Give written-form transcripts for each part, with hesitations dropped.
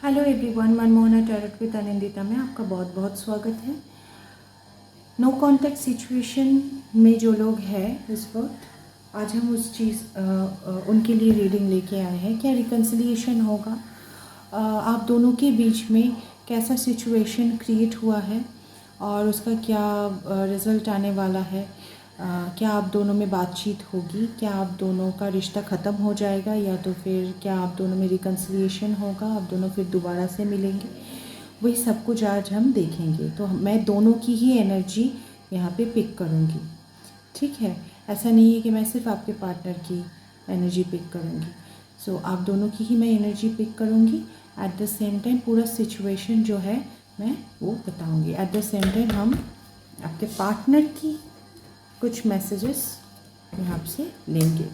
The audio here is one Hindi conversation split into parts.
Hello everyone, Manmohana tarot with Anandita में आपका बहुत बहुत स्वागत है। नो कॉन्टैक्ट सिचुएशन में जो लोग हैं इस वक्त, आज हम उस चीज़ उनके लिए रीडिंग लेके आए हैं। क्या रिकन्सिलिएशन होगा, आप दोनों के बीच में कैसा सिचुएशन क्रिएट हुआ है और उसका क्या रिज़ल्ट आने वाला है। क्या आप दोनों में बातचीत होगी, क्या आप दोनों का रिश्ता ख़त्म हो जाएगा, या तो फिर क्या आप दोनों में रिकन्सिलिएशन होगा, आप दोनों फिर दोबारा से मिलेंगे। वही सब कुछ आज हम देखेंगे। तो मैं दोनों की ही एनर्जी यहाँ पे पिक करूँगी, ठीक है। ऐसा नहीं है कि मैं सिर्फ आपके पार्टनर की एनर्जी पिक करूँगी। सो आप दोनों की ही मैं एनर्जी पिक करूँगी। एट द सेम टाइम पूरा सिचुएशन जो है मैं वो बताऊँगी। एट द सेम टाइम हम आपके पार्टनर की कुछ मैसेजेस यहाँ से लेंगे,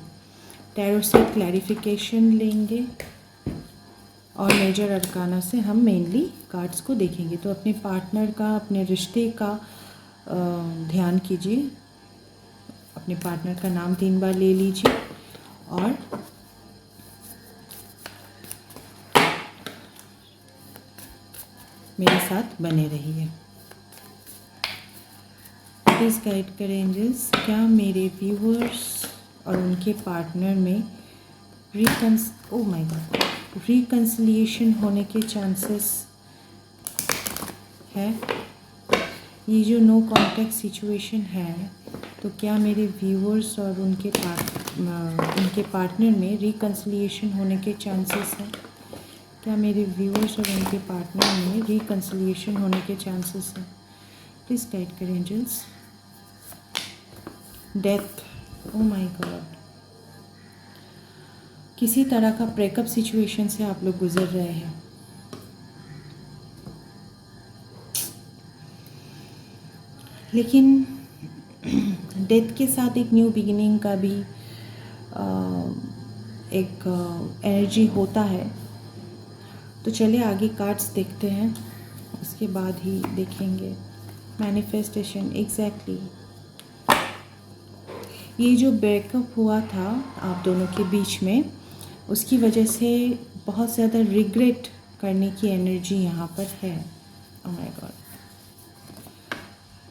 टैरो से क्लैरिफिकेशन लेंगे और मेजर अरकाना से हम मेनली कार्ड्स को देखेंगे। तो अपने पार्टनर का, अपने रिश्ते का ध्यान कीजिए। अपने पार्टनर का नाम 3 बार ले लीजिए और मेरे साथ बने रहिए। प्लीज़ गाइड करें एंजल्स, क्या मेरे व्यूअर्स और उनके पार्टनर में रिकन्सिलिएशन होने के चांसेस है। ये जो नो कॉन्टैक्ट सिचुएशन है, तो क्या मेरे व्यूअर्स और उनके पार्टनर में रिकन्सिलिएशन होने के चांसेस हैं। क्या मेरे व्यूअर्स और उनके पार्टनर में रिकन्सिलिएशन होने के चांसेस हैं। प्लीज़ गाइड करें angels. Death, oh my God, किसी तरह का ब्रेकअप सिचुएशन से आप लोग गुजर रहे हैं। लेकिन डेथ के साथ एक न्यू बिगिनिंग का भी एक एनर्जी होता है। तो चलिए आगे कार्ड्स देखते हैं, उसके बाद ही देखेंगे मैनिफेस्टेशन। एग्जैक्टली ये जो ब्रेकअप हुआ था आप दोनों के बीच में, उसकी वजह से बहुत ज़्यादा रिग्रेट करने की एनर्जी यहाँ पर है। Oh my God,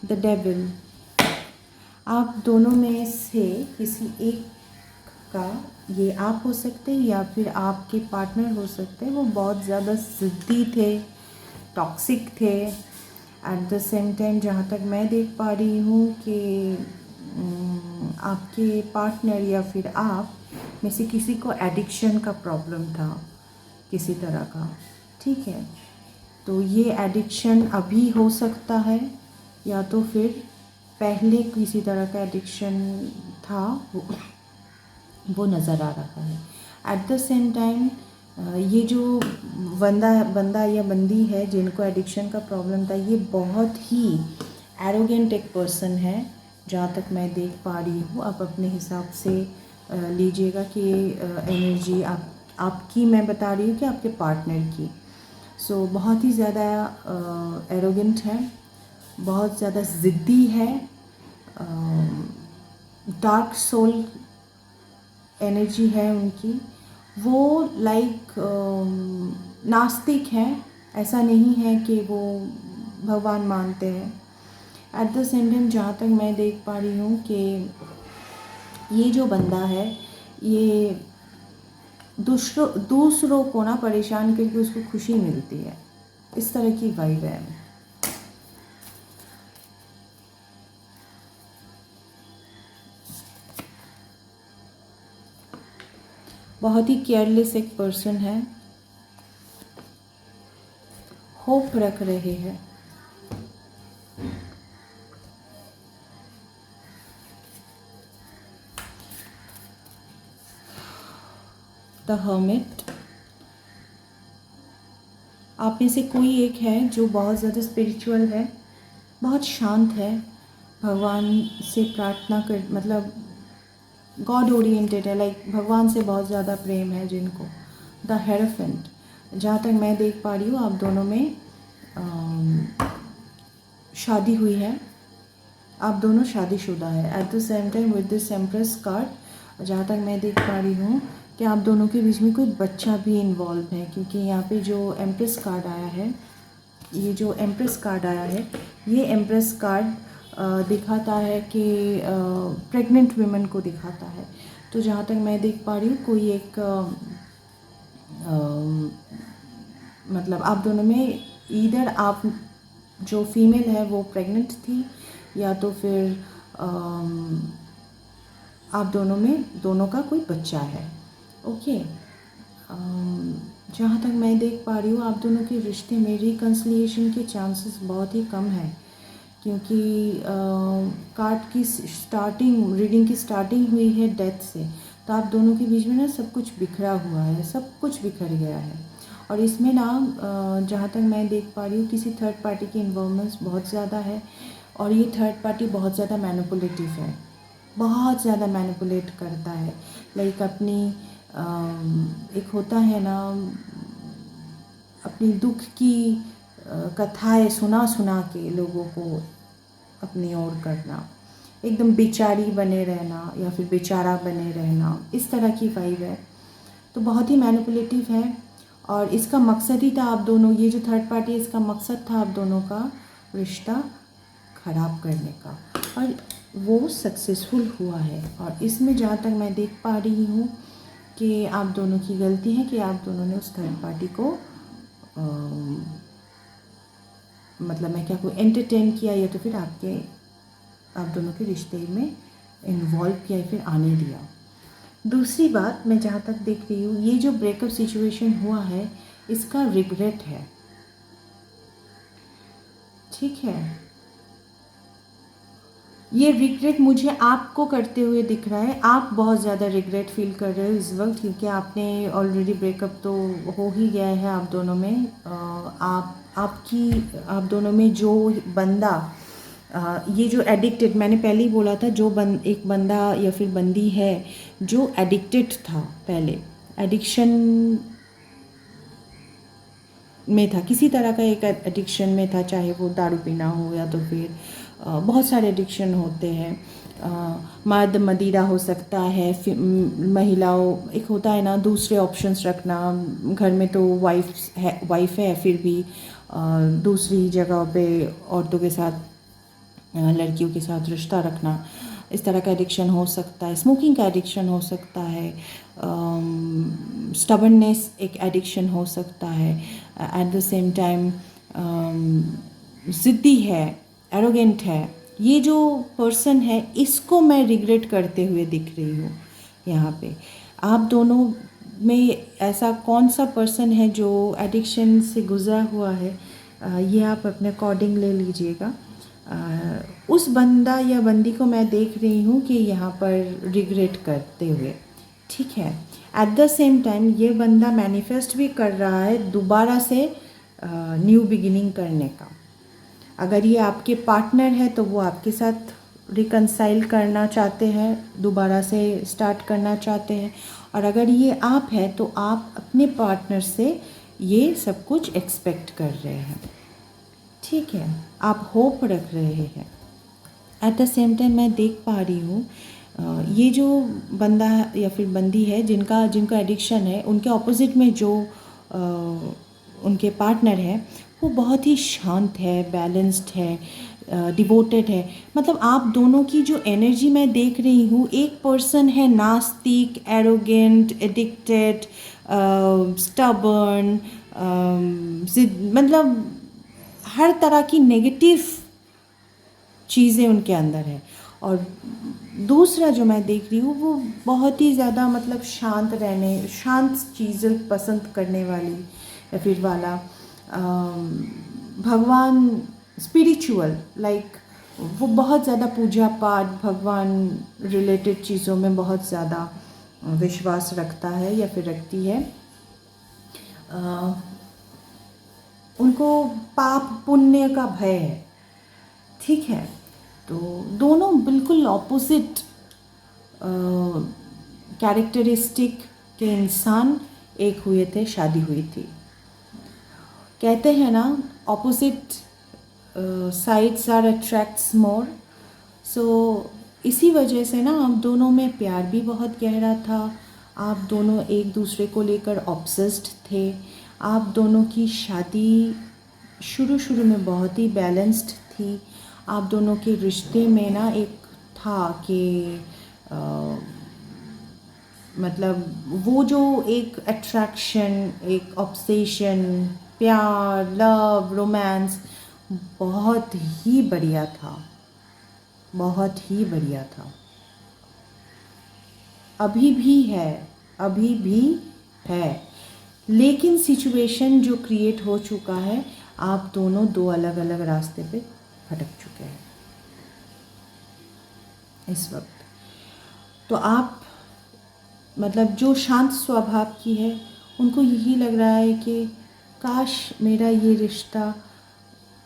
the devil. आप दोनों में से किसी एक का, ये आप हो सकते हैं या फिर आपके पार्टनर हो सकते हैं, वो बहुत ज़्यादा ज़िद्दी थे, टॉक्सिक थे। एट द सेम टाइम जहाँ तक मैं देख पा रही हूँ कि आपके पार्टनर या फिर आप में से किसी को एडिक्शन का प्रॉब्लम था, किसी तरह का, ठीक है। तो ये एडिक्शन अभी हो सकता है या तो फिर पहले किसी तरह का एडिक्शन था, वो नज़र आ रहा है। एट द सेम टाइम ये जो बंदा या बंदी है जिनको एडिक्शन का प्रॉब्लम था, ये बहुत ही एरोगेंट एक पर्सन है, जहाँ तक मैं देख पा रही हूँ। आप अपने हिसाब से लीजिएगा कि एनर्जी आपकी मैं बता रही हूँ कि आपके पार्टनर की। सो बहुत ही ज़्यादा एरोगेंट है, बहुत ज़्यादा ज़िद्दी है, डार्क सोल एनर्जी है उनकी। वो नास्तिक हैं, ऐसा नहीं है कि वो भगवान मानते हैं। एट द सेम टाइम जहाँ तक मैं देख पा रही हूँ कि ये जो बंदा है, ये दूसरों को ना परेशान करके उसको खुशी मिलती है, इस तरह की वाइब है। बहुत ही केयरलेस एक पर्सन है, होप रख रहे हैं। The hermit. आप में से कोई एक है जो बहुत ज़्यादा स्पिरिचुअल है, बहुत शांत है, भगवान से प्रार्थना कर, मतलब गॉड ओरिएंटेड है, भगवान से बहुत ज़्यादा प्रेम है जिनको। The hierophant. जहाँ तक मैं देख पा रही हूँ आप दोनों में शादी हुई है, आप दोनों शादीशुदा है। At the same time with this empress card, जहाँ तक मैं देख पा रही हूँ कि आप दोनों के बीच में कोई बच्चा भी इन्वॉल्व है, क्योंकि यहाँ पे जो एम्प्रेस कार्ड आया है, ये जो एम्प्रेस कार्ड आया है, ये एम्प्रेस कार्ड दिखाता है कि प्रेग्नेंट वुमेन को दिखाता है। तो जहाँ तक मैं देख पा रही हूँ, कोई एक मतलब आप दोनों में ईदर आप जो फीमेल है वो प्रेग्नेंट थी, या तो फिर आप दोनों का कोई बच्चा है। ओके, जहाँ तक मैं देख पा रही हूँ, आप दोनों के रिश्ते में रिकन्सिलिएशन के चांसेस बहुत ही कम हैं, क्योंकि कार्ड की स्टार्टिंग, रीडिंग की स्टार्टिंग हुई है डेथ से। तो आप दोनों के बीच में ना सब कुछ बिखरा हुआ है, सब कुछ बिखर गया है। और इसमें ना जहाँ तक मैं देख पा रही हूँ, किसी थर्ड पार्टी की इन्वॉल्वमेंट्स बहुत ज़्यादा है, और ये थर्ड पार्टी बहुत ज़्यादा मैनिपुलेटिव है, बहुत ज़्यादा मैनिपुलेट करता है। लाइक अपनी एक होता है ना, अपनी दुख की कथाएं सुना सुना के लोगों को अपनी ओर करना, एकदम बेचारी बने रहना या फिर बेचारा बने रहना, इस तरह की वाइब है। तो बहुत ही मैनिपुलेटिव है, और इसका मकसद ही था आप दोनों, ये जो थर्ड पार्टी है, इसका मकसद था आप दोनों का रिश्ता ख़राब करने का, और वो सक्सेसफुल हुआ है। और इसमें जहाँ तक मैं देख पा रही हूँ कि आप दोनों की गलती है कि आप दोनों ने उस थर्ड पार्टी को मतलब मैं क्या कहूँ, एंटरटेन किया, या तो फिर आप दोनों के रिश्ते में इन्वॉल्व किया, या फिर आने दिया। दूसरी बात, मैं जहाँ तक देख रही हूँ, ये जो ब्रेकअप सिचुएशन हुआ है, इसका रिग्रेट है, ठीक है। ये रिग्रेट मुझे आपको करते हुए दिख रहा है। आप बहुत ज़्यादा रिग्रेट फील कर रहे हो इस वक्त, क्योंकि आपने ऑलरेडी ब्रेकअप तो हो ही गया है आप दोनों में। आप दोनों में जो बंदा ये जो एडिक्टेड, मैंने पहले ही बोला था, जो एक बंदा या फिर बंदी है जो एडिक्टेड था, पहले एडिक्शन में था, किसी तरह का एक एडिक्शन में था, चाहे वो दारू पीना हो, या तो फिर बहुत सारे एडिक्शन होते हैं। मद मदिरा हो सकता है, महिलाओं, एक होता है ना दूसरे ऑप्शंस रखना, घर में तो वाइफ है फिर भी दूसरी जगह पे औरतों के साथ, लड़कियों के साथ रिश्ता रखना, इस तरह का एडिक्शन हो सकता है। स्मोकिंग का एडिक्शन हो सकता है, स्टबर्ननेस एक एडिक्शन हो सकता है। एट द सेम टाइम ज़िद्दी है, एरोगेंट है। ये जो पर्सन है, इसको मैं रिग्रेट करते हुए दिख रही हूँ यहाँ पे। आप दोनों में ऐसा कौन सा पर्सन है जो एडिक्शन से गुजरा हुआ है, ये आप अपने अकॉर्डिंग ले लीजिएगा। उस बंदा या बंदी को मैं देख रही हूँ कि यहाँ पर रिग्रेट करते हुए, ठीक है। एट द सेम टाइम ये बंदा मैनिफेस्ट भी कर रहा है दोबारा से न्यू बिगिनिंग करने का। अगर ये आपके पार्टनर है तो वो आपके साथ रिकंसाइल करना चाहते हैं, दोबारा से स्टार्ट करना चाहते हैं, और अगर ये आप है तो आप अपने पार्टनर से ये सब कुछ एक्सपेक्ट कर रहे हैं, ठीक है। आप होप रख रहे हैं। एट द सेम टाइम मैं देख पा रही हूँ ये जो बंदा या फिर बंदी है जिनका एडिक्शन है, उनके ऑपोजिट में जो उनके पार्टनर है, वो बहुत ही शांत है, बैलेंस्ड है, डिवोटेड है। मतलब आप दोनों की जो एनर्जी मैं देख रही हूँ, एक पर्सन है नास्तिक, एरोगेंट, एडिक्टेड, स्टबर्न, मतलब हर तरह की नेगेटिव चीज़ें उनके अंदर है। और दूसरा जो मैं देख रही हूँ, वो बहुत ही ज़्यादा मतलब शांत चीज़ें पसंद करने वाली या फिर वाला, भगवान, स्पिरिचुअल, लाइक वो बहुत ज़्यादा पूजा पाठ, भगवान रिलेटेड चीज़ों में बहुत ज़्यादा विश्वास रखता है या फिर रखती है। उनको पाप पुण्य का भय है, ठीक है। तो दोनों बिल्कुल ऑपोजिट कैरेक्टरिस्टिक के इंसान एक हुए थे, शादी हुई थी। कहते हैं ना, ऑपोजिट साइड्स आर अट्रैक्ट्स मोर। सो इसी वजह से ना आप दोनों में प्यार भी बहुत गहरा था, आप दोनों एक दूसरे को लेकर ऑब्सेस्ड थे। आप दोनों की शादी शुरू शुरू में बहुत ही बैलेंस्ड थी। आप दोनों के रिश्ते में ना एक था कि मतलब वो जो एक अट्रैक्शन, एक ऑब्सेशन, प्यार, लव, रोमांस बहुत ही बढ़िया था, बहुत ही बढ़िया था। अभी भी है, अभी भी है, लेकिन सिचुएशन जो क्रिएट हो चुका है, आप दोनों दो अलग अलग रास्ते पे भटक चुके हैं इस वक्त। तो आप मतलब जो शांत स्वभाव की है, उनको यही लग रहा है कि काश मेरा ये रिश्ता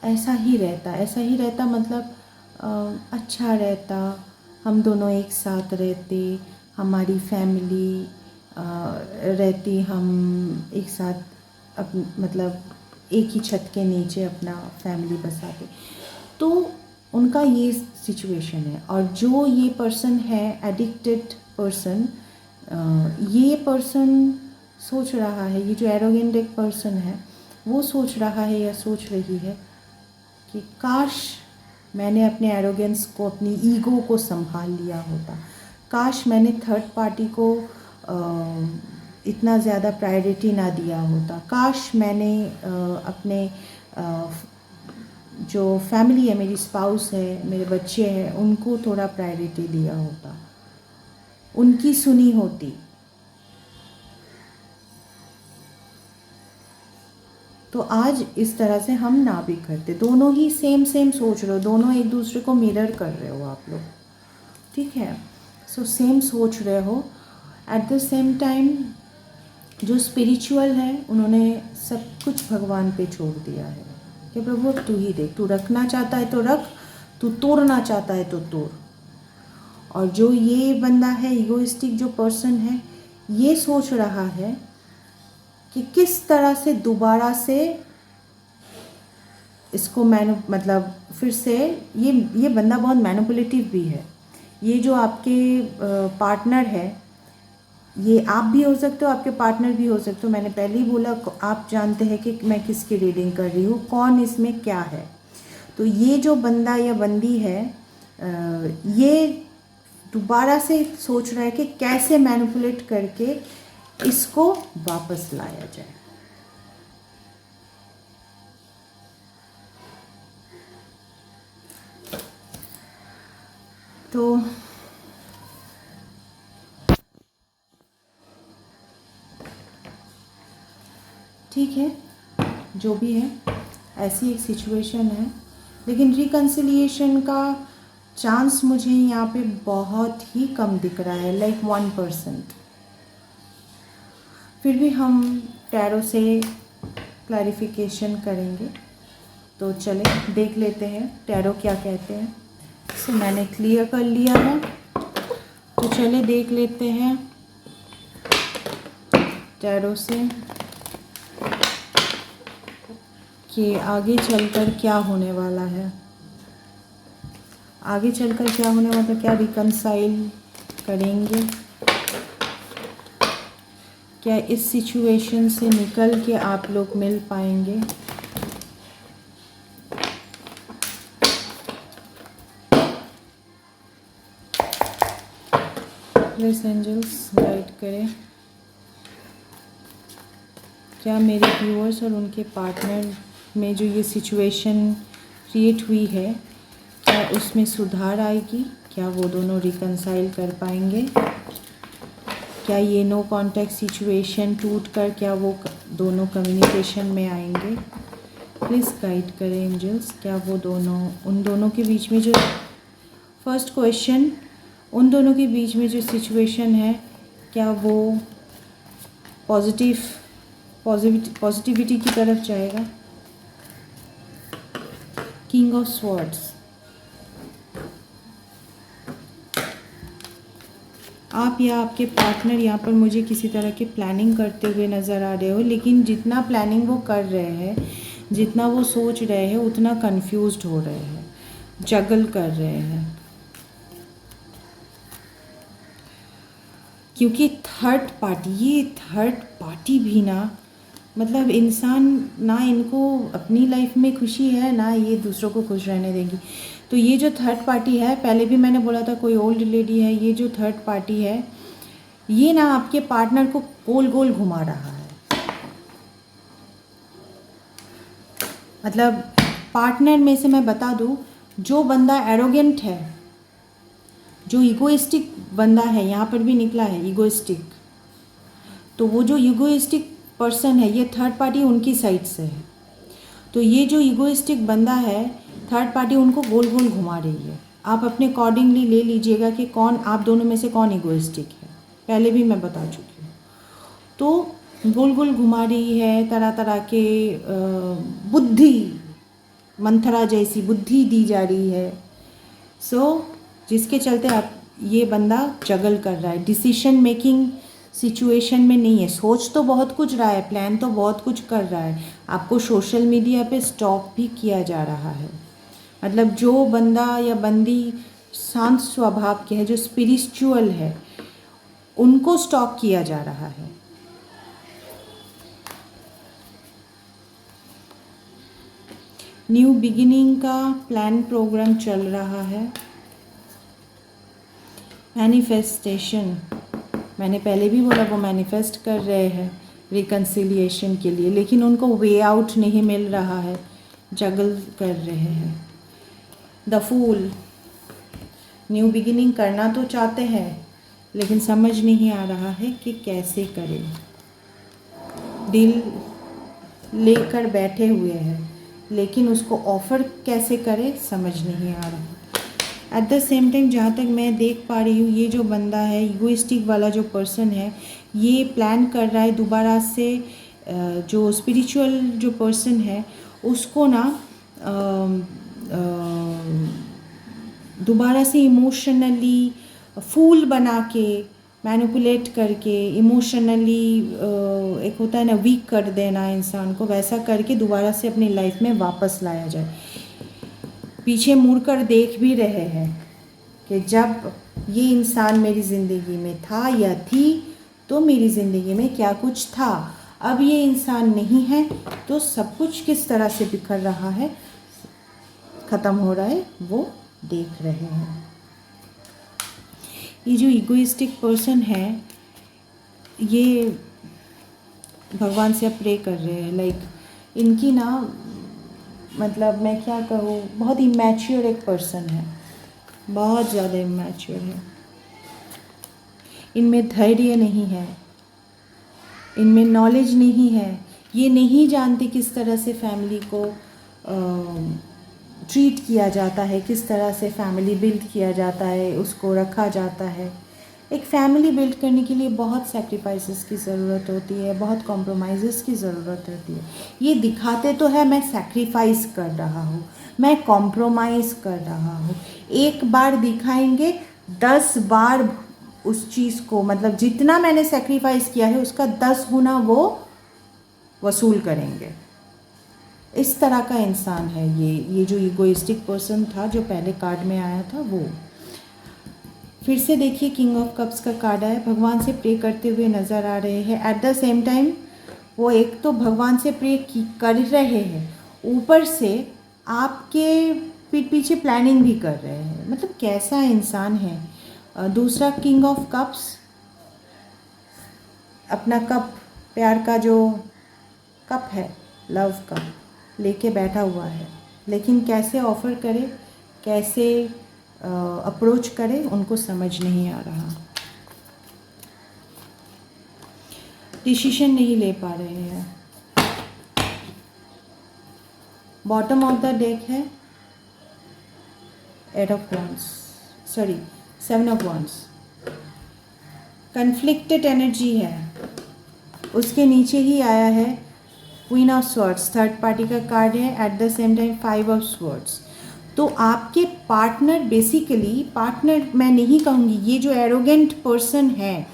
ऐसा ही रहता, ऐसा ही रहता, मतलब अच्छा रहता, हम दोनों एक साथ रहते, हमारी फैमिली रहती, हम एक साथ मतलब एक ही छत के नीचे अपना फैमिली बसाते। तो उनका ये सिचुएशन है। और जो ये पर्सन है एडिक्टेड पर्सन, ये पर्सन सोच रहा है, ये जो एरोगेंट एक पर्सन है, वो सोच रहा है या सोच रही है कि काश मैंने अपने एरोगेंस को, अपनी ईगो को संभाल लिया होता, काश मैंने थर्ड पार्टी को इतना ज़्यादा प्रायोरिटी ना दिया होता, काश मैंने अपने जो फैमिली है, मेरी स्पाउस है, मेरे बच्चे हैं, उनको थोड़ा प्रायोरिटी दिया होता, उनकी सुनी होती। तो आज इस तरह से हम ना भी करते। दोनों ही सेम सोच रहे हो, दोनों एक दूसरे को मिरर कर रहे हो आप लोग, ठीक है। सो सेम सोच रहे हो। एट द सेम टाइम जो स्पिरिचुअल है, उन्होंने सब कुछ भगवान पे छोड़ दिया है कि प्रभु अब तू ही देख, तू रखना चाहता है तो रख, तू तोड़ना चाहता है तो तोड़। और जो ये बंदा है, ईगोइस्टिक जो पर्सन है, ये सोच रहा है कि किस तरह से दोबारा से इसको मतलब फिर से ये बंदा बहुत मैनिपुलेटिव भी है। ये जो आपके पार्टनर है, ये आप भी हो सकते हो, आपके पार्टनर भी हो सकते हो। मैंने पहले ही बोला, आप जानते हैं कि मैं किसकी रीडिंग कर रही हूँ, कौन इसमें क्या है। तो ये जो बंदा या बंदी है, ये दोबारा से सोच रहा है कि कैसे मैनिपुलेट करके इसको वापस लाया जाए। तो ठीक है, जो भी है, ऐसी एक सिचुएशन है, लेकिन रिकन्सिलिएशन का चांस मुझे यहाँ पे बहुत ही कम दिख रहा है, लाइक 1%। फिर भी हम टैरो से क्लैरिफिकेशन करेंगे। तो चले देख लेते हैं टैरो क्या कहते हैं। सो मैंने क्लियर कर लिया है, तो चले देख लेते हैं टैरो से कि आगे चलकर क्या होने वाला है। आगे चलकर क्या होने वाला, क्या रिकन्साइल करेंगे, क्या इस सिचुएशन से निकल के आप लोग मिल पाएंगे। प्लीज एंजल्स गाइड करें, क्या मेरे व्यूअर्स और उनके पार्टनर में जो ये सिचुएशन क्रिएट हुई है, क्या उसमें सुधार आएगी, क्या वो दोनों रिकन्साइल कर पाएंगे, क्या ये नो कॉन्टैक्ट सिचुएशन टूट कर क्या वो दोनों कम्युनिकेशन में आएंगे। प्लीज़ गाइड करें एंजल्स, क्या वो दोनों, उन दोनों के बीच में जो फर्स्ट क्वेश्चन, उन दोनों के बीच में जो सिचुएशन है, क्या वो पॉजिटिविटी की तरफ जाएगा। किंग ऑफ स्वॉर्ड्स, आप या आपके पार्टनर यहाँ पर मुझे किसी तरह की प्लानिंग करते हुए नज़र आ रहे हो, लेकिन जितना प्लानिंग वो कर रहे हैं, जितना वो सोच रहे हैं, उतना कंफ्यूज्ड हो रहे हैं, जगल कर रहे हैं। क्योंकि ये थर्ड पार्टी भी ना, मतलब इंसान ना, इनको अपनी लाइफ में खुशी है ना ये दूसरों को खुश रहने देगी। तो ये जो थर्ड पार्टी है, पहले भी मैंने बोला था कोई ओल्ड लेडी है, ये जो थर्ड पार्टी है ये ना आपके पार्टनर को गोल गोल घुमा रहा है। मतलब पार्टनर में से मैं बता दूं, जो बंदा एरोगेंट है, जो ईगोइस्टिक बंदा है, यहाँ पर भी निकला है ईगोइस्टिक, तो वो जो ईगोइस्टिक पर्सन है ये थर्ड पार्टी उनकी साइड से है। तो ये जो ईगोइस्टिक बंदा है, थर्ड पार्टी उनको गोल गोल घुमा रही है। आप अपने अकॉर्डिंगली ले लीजिएगा कि कौन, आप दोनों में से कौन ईगोइस्टिक है, पहले भी मैं बता चुकी हूँ। तो गोल गोल घुमा रही है, तरह तरह के बुद्धि, मंथरा जैसी बुद्धि दी जा रही है। जिसके चलते आप, ये बंदा जगल कर रहा है, डिसीशन मेकिंग सिचुएशन में नहीं है। सोच तो बहुत कुछ रहा है, प्लान तो बहुत कुछ कर रहा है, आपको सोशल मीडिया पे स्टॉक भी किया जा रहा है। मतलब जो बंदा या बंदी शांत स्वभाव के है, जो स्पिरिचुअल है, उनको स्टॉक किया जा रहा है। न्यू बिगिनिंग का प्लान प्रोग्राम चल रहा है। मैनिफेस्टेशन, मैंने पहले भी बोला वो मैनिफेस्ट कर रहे हैं रिकन्सिलिएशन के लिए, लेकिन उनको वे आउट नहीं मिल रहा है, जगल कर रहे हैं। द फूल, न्यू बिगिनिंग करना तो चाहते हैं लेकिन समझ नहीं आ रहा है कि कैसे करें। दिल लेकर बैठे हुए हैं लेकिन उसको ऑफ़र कैसे करें समझ नहीं आ रहा। एट द सेम टाइम जहाँ तक मैं देख पा रही हूँ, ये जो बंदा है, ईगोइस्टिक वाला जो पर्सन है, ये प्लान कर रहा है दोबारा से, जो स्पिरिचुअल जो पर्सन है उसको ना दोबारा से इमोशनली फूल बना के, मैनिपुलेट करके, इमोशनली एक होता है ना वीक कर देना इंसान को, वैसा करके दोबारा से अपनी लाइफ में वापस लाया जाए। पीछे मुड़कर देख भी रहे हैं कि जब ये इंसान मेरी ज़िंदगी में था या थी तो मेरी ज़िंदगी में क्या कुछ था, अब ये इंसान नहीं है तो सब कुछ किस तरह से बिखर रहा है, ख़त्म हो रहा है, वो देख रहे हैं। ये जो इगोइस्टिक पर्सन है ये भगवान से अब प्रे कर रहे हैं। लाइक इनकी ना, मतलब मैं क्या कहूँ, बहुत इमैच्योर एक पर्सन है, बहुत ज़्यादा इमैच्योर है। इनमें धैर्य नहीं है, इनमें नॉलेज नहीं है, ये नहीं जानते किस तरह से फैमिली को ट्रीट किया जाता है, किस तरह से फैमिली बिल्ड किया जाता है, उसको रखा जाता है। एक फैमिली बिल्ड करने के लिए बहुत सैक्रिफाइसेस की ज़रूरत होती है, बहुत कॉम्प्रोमाइज़ेस की ज़रूरत होती है। ये दिखाते तो है मैं सैक्रिफाइस कर रहा हूँ, मैं कॉम्प्रोमाइज़ कर रहा हूँ, एक बार दिखाएंगे 10 बार उस चीज़ को, मतलब जितना मैंने सैक्रिफाइस किया है उसका 10 गुना वो वसूल करेंगे। इस तरह का इंसान है ये जो ईगोइस्टिक पर्सन था, जो पहले कार्ड में आया था वो। फिर से देखिए किंग ऑफ कप्स का कार्ड है, भगवान से प्रे करते हुए नज़र आ रहे हैं। एट द सेम टाइम वो एक तो भगवान से प्रे कर रहे हैं, ऊपर से आपके पीठ पीछे प्लानिंग भी कर रहे हैं। मतलब कैसा इंसान है। दूसरा किंग ऑफ कप्स, अपना कप, प्यार का जो कप है, लव का, लेके बैठा हुआ है, लेकिन कैसे ऑफ़र करे, कैसे अप्रोच करे, उनको समझ नहीं आ रहा, डिसीजन नहीं ले पा रहे हैं। बॉटम ऑफ द डेक है 8 of wands, sorry 7 of wands, conflicted energy है। उसके नीचे ही आया है queen of swords, third party का कार्ड है। At the same time 5 of swords. तो आपके पार्टनर, बेसिकली पार्टनर मैं नहीं कहूँगी, ये जो एरोगेंट पर्सन है,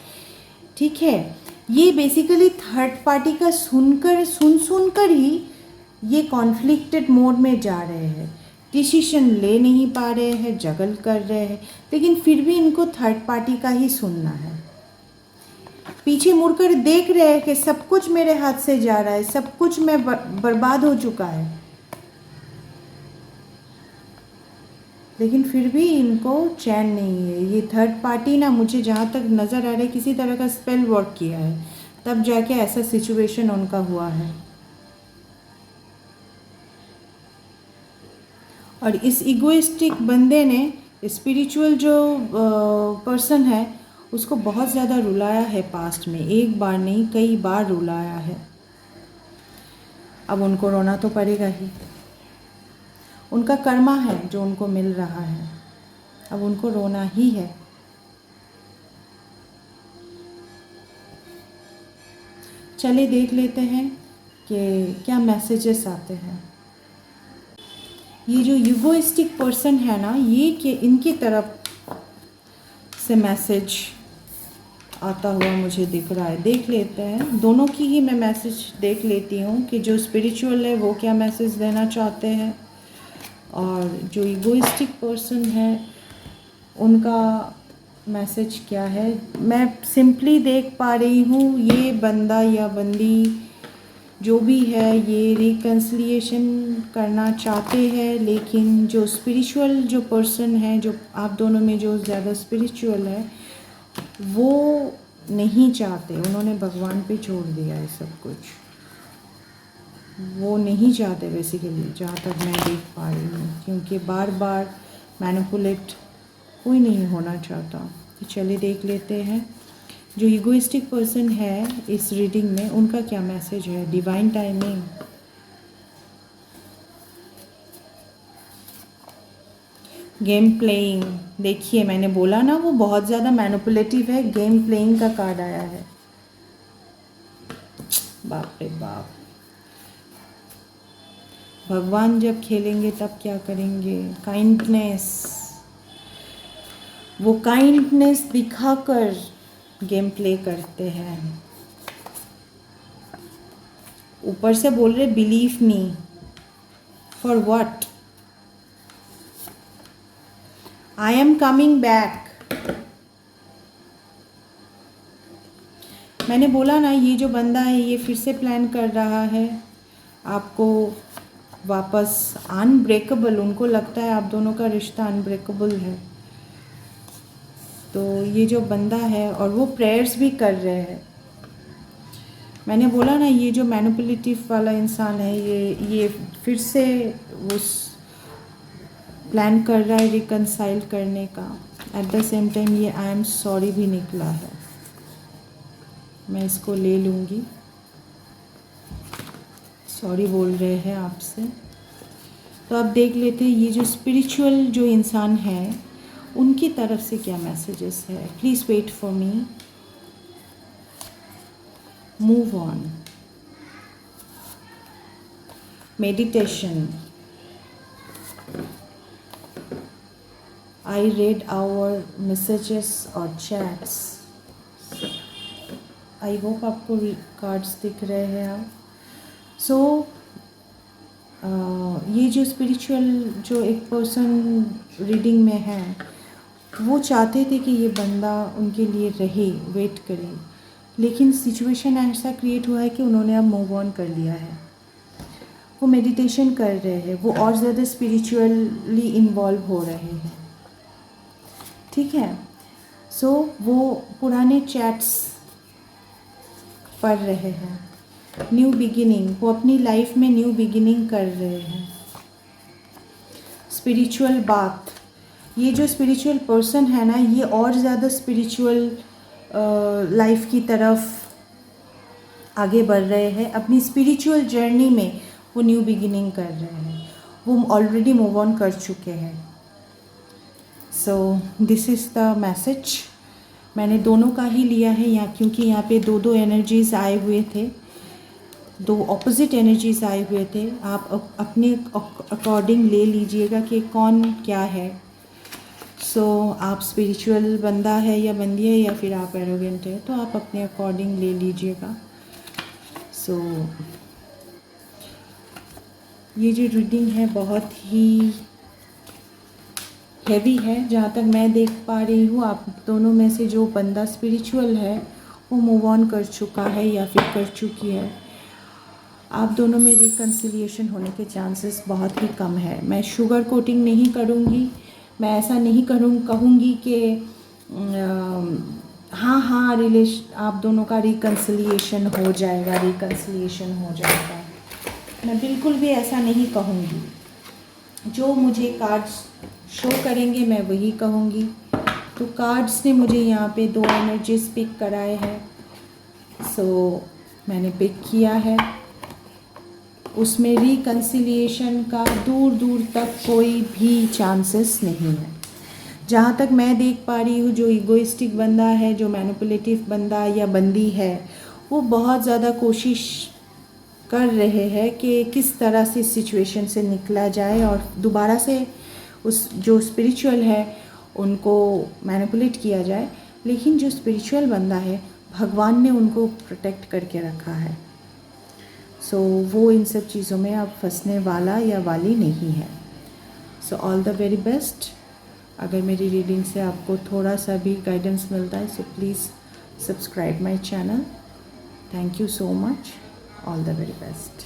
ठीक है, ये बेसिकली थर्ड पार्टी का सुनकर ही ये कॉन्फ्लिक्टेड मोड में जा रहे हैं, डिसीजन ले नहीं पा रहे हैं, जगल कर रहे हैं, लेकिन फिर भी इनको थर्ड पार्टी का ही सुनना है। पीछे मुड़कर देख रहे हैं कि सब कुछ मेरे हाथ से जा रहा है, सब कुछ मैं बर्बाद हो चुका है, लेकिन फिर भी इनको चैन नहीं है। ये थर्ड पार्टी ना, मुझे जहाँ तक नज़र आ रहा है किसी तरह का स्पेल वर्क किया है, तब जाके ऐसा सिचुएशन उनका हुआ है। और इस इगोइस्टिक बंदे ने स्पिरिचुअल जो पर्सन है उसको बहुत ज़्यादा रुलाया है पास्ट में, एक बार नहीं कई बार रुलाया है। अब उनको रोना तो पड़ेगा ही, उनका कर्मा है जो उनको मिल रहा है, अब उनको रोना ही है। चलिए देख लेते हैं कि क्या मैसेजेस आते हैं। ये जो यूगोइस्टिक पर्सन है ना, ये कि इनकी तरफ से मैसेज आता हुआ मुझे दिख रहा है। देख लेते हैं, दोनों की ही मैं मैसेज देख लेती हूँ कि जो स्पिरिचुअल है वो क्या मैसेज देना चाहते हैं, और जो ईगोइस्टिक पर्सन है उनका मैसेज क्या है। मैं सिंपली देख पा रही हूँ ये बंदा या बंदी जो भी है ये रिकन्सिलिएशन करना चाहते हैं, लेकिन जो स्पिरिचुअल जो पर्सन है, जो आप दोनों में जो ज़्यादा स्पिरिचुअल है, वो नहीं चाहते, उन्होंने भगवान पे छोड़ दिया है सब कुछ, वो नहीं चाहते बेसिकली, जहाँ तक मैं देख पा रही हूँ, क्योंकि बार बार मैनिपुलेट कोई नहीं होना चाहता। तो चलिए देख लेते हैं जो ईगोइस्टिक पर्सन है इस रीडिंग में, उनका क्या मैसेज है। Divine timing, game playing. देखिए मैंने बोला ना वो बहुत ज़्यादा मैनिपुलेटिव है, गेम प्लेइंग का कार्ड आया है। बाप रे बाप, भगवान जब खेलेंगे तब क्या करेंगे। काइंडनेस, वो काइंडनेस दिखाकर गेम प्ले करते हैं। ऊपर से बोल रहे believe me, for what, I am coming back. मैंने बोला ना ये जो बंदा है ये फिर से प्लान कर रहा है आपको वापस, अनब्रेकेबल, उनको लगता है आप दोनों का रिश्ता अनब्रेकेबल है। तो ये जो बंदा है, और वो प्रेयर्स भी कर रहे हैं। मैंने बोला ना ये जो मैनिपुलेटिव वाला इंसान है ये फिर से उस प्लान कर रहा है रिकन्साइल करने का। एट द सेम टाइम ये आई एम सॉरी भी निकला है, मैं इसको ले लूँगी। सॉरी बोल रहे हैं आपसे। तो अब देख लेते हैं ये जो स्पिरिचुअल जो इंसान है उनकी तरफ से क्या मैसेजेस है। Please wait for me, move on, meditation. I read our messages और chats. आई होप आपको कार्ड्स दिख रहे हैं आप। सो ये जो स्पिरिचुअल जो एक पर्सन रीडिंग में है वो चाहते थे कि ये बंदा उनके लिए रहे, वेट करे, लेकिन सिचुएशन ऐसा क्रिएट हुआ है कि उन्होंने अब मूव ऑन कर लिया है। वो मेडिटेशन कर रहे हैं, वो और ज़्यादा स्पिरिचुअली इन्वॉल्व हो रहे हैं, ठीक है। सो वो पुराने चैट्स पढ़ रहे हैं, न्यू बिगिनिंग, वो अपनी लाइफ में न्यू बिगिनिंग कर रहे हैं। स्पिरिचुअल बात, ये जो स्पिरिचुअल पर्सन है ना ये और ज़्यादा स्पिरिचुअल लाइफ की तरफ आगे बढ़ रहे हैं। अपनी स्पिरिचुअल जर्नी में वो न्यू बिगिनिंग कर रहे हैं, वो ऑलरेडी मूव ऑन कर चुके हैं। So this is the message. मैंने दोनों का ही लिया है यहाँ, क्योंकि यहाँ पे दो एनर्जीज़ आए हुए थे, दो ऑपोजिट एनर्जीज़ आए हुए थे। आप अपने अकॉर्डिंग ले लीजिएगा कि कौन क्या है। सो आप स्पिरिचुअल बंदा है या बंदी है, या फिर आप एरोगेंट है, तो आप अपने अकॉर्डिंग ले लीजिएगा। सो ये जो रीडिंग है बहुत ही हैवी है, जहाँ तक मैं देख पा रही हूँ। आप दोनों में से जो बंदा स्पिरिचुअल है वो मूव ऑन कर चुका है या फिर कर चुकी है। आप दोनों में रिकन्सिलिएशन होने के चांसेस बहुत ही कम है। मैं शुगर कोटिंग नहीं करूँगी, मैं ऐसा नहीं कहूँगी कि हाँ हाँ आप दोनों का रिकन्सिलिएशन हो जाएगा, मैं बिल्कुल भी ऐसा नहीं कहूँगी। जो मुझे कार्ड्स शो करेंगे मैं वही कहूँगी। तो कार्ड्स ने मुझे यहाँ पे 2 एनर्जीज पिक कराए हैं, सो मैंने पिक किया है। उसमें रिकन्सिलिएशन का दूर दूर तक कोई भी चांसेस नहीं है। जहाँ तक मैं देख पा रही हूँ, जो इगोइस्टिक बंदा है, जो मैनिपुलेटिव बंदा या बंदी है, वो बहुत ज़्यादा कोशिश कर रहे हैं कि किस तरह से सिचुएशन से निकला जाए और दोबारा से उस जो स्पिरिचुअल है उनको मैनिपुलेट किया जाए। लेकिन जो स्पिरिचुअल बंदा है, भगवान ने उनको प्रोटेक्ट करके रखा है। सो वो इन सब चीज़ों में अब फंसने वाला या वाली नहीं है। So all the very best. अगर मेरी रीडिंग से आपको थोड़ा सा भी गाइडेंस मिलता है, so please subscribe my channel. Thank you so much. All the very best.